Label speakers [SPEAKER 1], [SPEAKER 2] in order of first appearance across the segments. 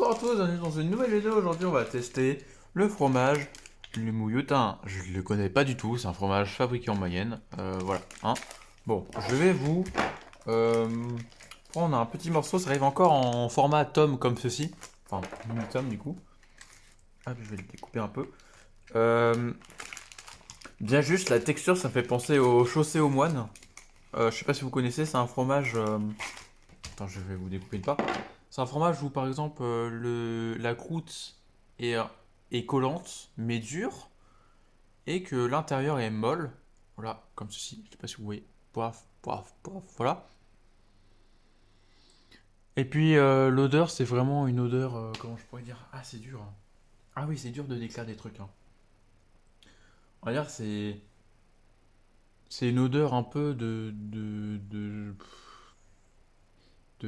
[SPEAKER 1] Bonsoir à tous, bienvenue dans une nouvelle vidéo. Aujourd'hui, on va tester le fromage le Mouillotin. Je le connais pas du tout, c'est un fromage fabriqué en Mayenne. Voilà, hein. Bon, je vais vous euh, prendre un petit morceau. Ça arrive encore en format tome comme ceci. Enfin, mini-tome du coup. Ah, je vais le découper un peu. Euh, Bien juste, la texture, ça fait penser au chaussé aux moines. Je sais pas si vous connaissez, c'est un fromage. Attends, je vais vous découper une part. C'est un fromage où, par exemple, la croûte est, euh, est collante, mais dure, et que l'intérieur est molle. Voilà, comme ceci. Je sais pas si vous voyez. Poif, poif, poif, voilà. Et puis, l'odeur, c'est vraiment une odeur. Comment je pourrais dire? Ah, c'est dur, hein. Ah oui, c'est dur de décrire des trucs, hein. On va dire, c'est une odeur un peu de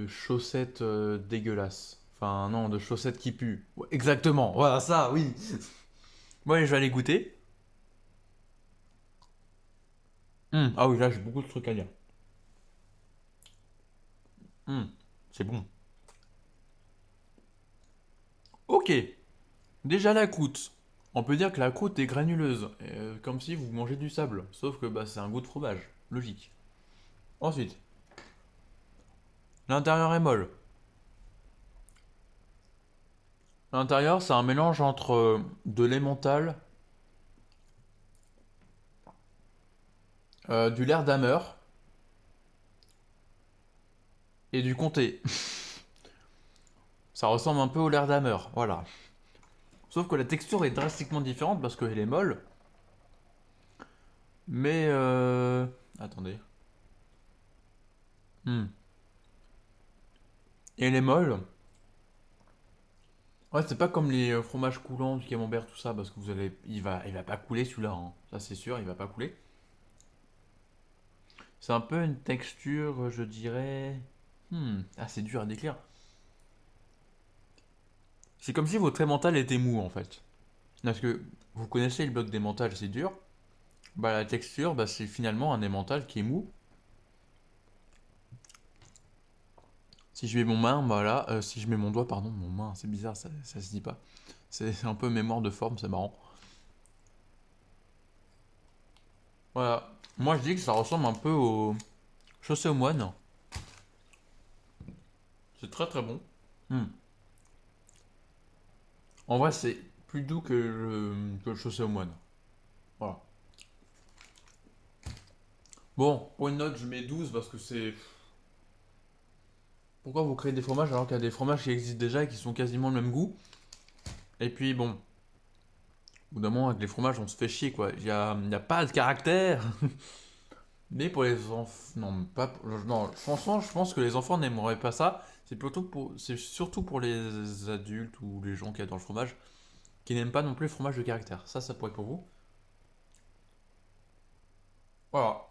[SPEAKER 1] chaussettes dégueulasses. Enfin, non, de chaussettes qui puent. Ouais, exactement, voilà, ça, oui. Bon, allez, je vais aller goûter. Ah oui, là, j'ai beaucoup de trucs à dire. Hmm, c'est bon. Ok, déjà la croûte. On peut dire que la croûte est granuleuse, comme si vous mangez du sable. Sauf que bah, c'est un goût de fromage, logique. Ensuite, l'intérieur est molle. L'intérieur, c'est un mélange entre de l'emmental, du lair d'Hammer et du comté. Ça ressemble un peu au lair d'Hammer, voilà. Sauf que la texture est drastiquement différente parce qu'elle est molle. Mais attendez. Hmm. Et elle est molle. Ouais, c'est pas comme les fromages coulants du camembert, tout ça, parce que il va pas couler celui-là, hein. Ça c'est sûr, il va pas couler. C'est un peu une texture, je dirais. Ah, c'est dur à décrire. C'est comme si votre emmental était mou en fait. Parce que vous connaissez le bloc d'emmental, c'est dur. Bah la texture, bah c'est finalement un emmental qui est mou. Si je mets mon main, bah là, si je mets mon doigt, pardon, mon main, c'est bizarre, ça se dit pas. C'est un peu mémoire de forme, c'est marrant. Voilà. Moi je dis que ça ressemble un peu au chaussé aux moines. C'est très très bon. Hmm. En vrai, c'est plus doux que le chaussé aux moines. Voilà. Bon, pour une note, je mets 12 parce que c'est. Pourquoi vous créez des fromages alors qu'il y a des fromages qui existent déjà et qui sont quasiment le même goût? Et puis bon, au bout d'un moment, avec les fromages, on se fait chier quoi. Il y a pas de caractère. Mais pour les enfants. Non, pas. Non, franchement, je pense que les enfants n'aimeraient pas ça. C'est surtout pour les adultes ou les gens qui adorent le fromage qui n'aiment pas non plus le fromage de caractère. Ça pourrait être pour vous. Voilà.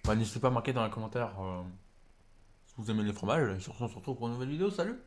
[SPEAKER 1] Bah, n'hésitez pas à marquer dans les commentaires si vous aimez les fromages. Et sur ce, on se retrouve pour une nouvelle vidéo. Salut!